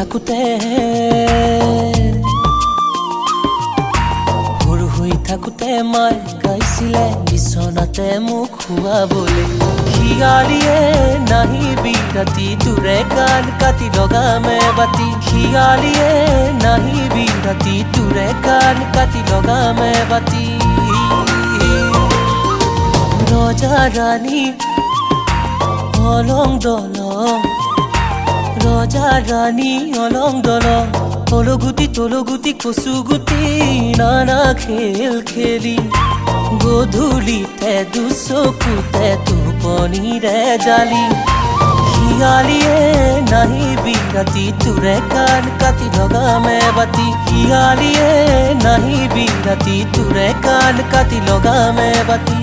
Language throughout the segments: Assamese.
থাকোতে মাই গাইছিলে বিছনাতে মোক শুৱাবলে খিয়ালিয়ে নাহিবি ৰাতি তোৰে কাণ কাটি লগামে বাতি খিয়ালিয়ে নাহিবি ৰাতি তোৰে কাণ কাটি লগামে বাতি ৰজা ৰাণী অলং দলং ৰজা ৰাণী অলং দলং তলগুটি কচুগুটি নানা খেল খেলি গধূলিতে দুচকুতে টোপনিৰে জালি খিয়ালিয়ে নাহিবি ৰাতি তোৰে কাণ কাটি লগামে বাতি খিয়ালিয়ে নাহিবি ৰাতি তোৰে কাণ কাটি লগামে বাতি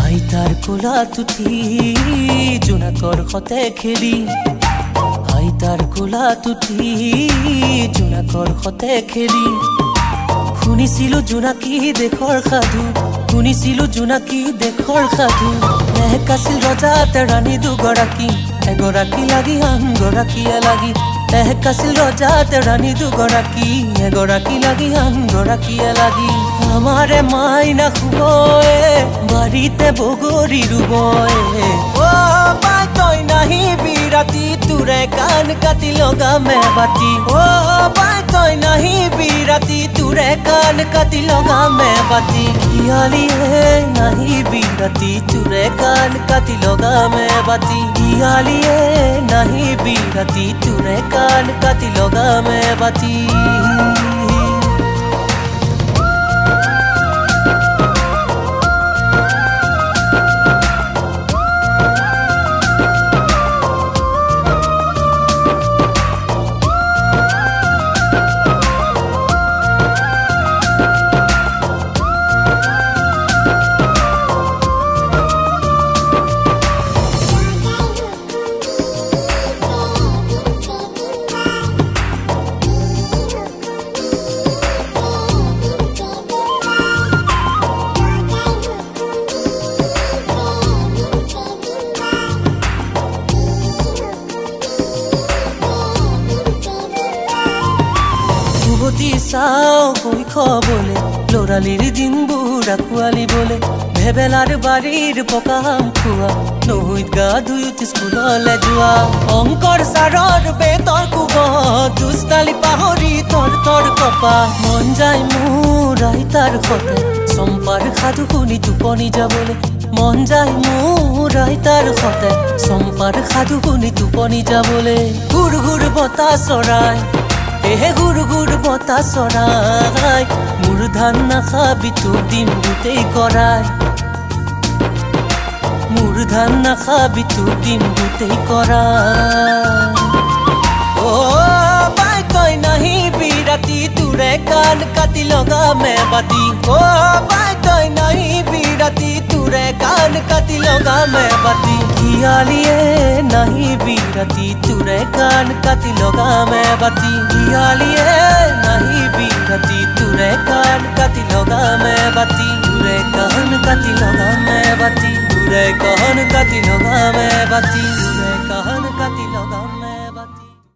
আইতাৰ কোলাত উঠি জোনাকৰ সতে খেলি আইতাৰ কোলাত উঠি জোনাকৰ সতে খেলি শুনিছিলো জোনাকী দেশৰ সাধু শুনিছিলো জোনাকী দেশৰ সাধু এক আছিল ৰজা ৰাণী দুগৰাকী এগৰাকী লাগি আনগৰাকীয়ে লাগি এক আছিল ৰজা ৰাণী দুগৰাকী এগৰাকী লাগি আনগৰাকীয়ে লাগি আমাৰে মাইনা শুবয়ে বাৰীতে বগৰী ৰুবয়ে অ পাই তই নাহিবি ৰাতি তোৰে কাণ কাটি লগামে বাতি অ পাই তই নাহিবি ৰাতি তোৰে কাণ কাটি লগামে বাতি খিয়ালিয়ে নাহিবি ৰাতি তোৰে কাণ কাটি লগামে বাতি খিয়ালিয়ে নাহিবি ৰাতি তোৰে কাণ কাটি লগামে বাতি চাও শৈশৱলে ল'ৰালিৰ দিনবোৰ আঁকোৱালিবলে ভেবেলাৰ বাৰীৰ পকা আম খোৱা নৈত গা ধুই উঠি স্কুললে যোৱা অংকৰ ছাৰৰ বেতৰ কোবত দুষ্টালি পাহৰি তৰ কপা মন যায় মোৰ আইতাৰ সতে চম্পাৰ সাধু শুনি টোপনি যাবলে মন যায় মোৰ আইতাৰ সতে চম্পাৰ সাধু শুনি টোপনি যাবলে ঘূৰ ঘূৰ বতাহ চৰাই এহে গুৰু গুৰু বতা চৰাই মোৰ ধান নাখাবি তোক দিম গোটেই কৰাই মোৰ ধান নাখাবি তোক দিম গোটেই কৰাই অ পাই তই নাহিবি ৰাতি তোৰে কাণ কাটি লগামে বাতি অ পাই তই নাহিবি ৰাতি তোৰে কাণ কাটি লগামে বাতি খিয়ালিয়ে নাহিবি ৰাতি তোৰে কাণ কাটি লগামে বাতি খিয়ালিয়ে নাহিবি ৰাতি তোৰে কাণ কাটি লগামে বাতি তোৰে কাণ কাটি লগামে বাতি তোৰে কাণ কাটি লগামে বাতি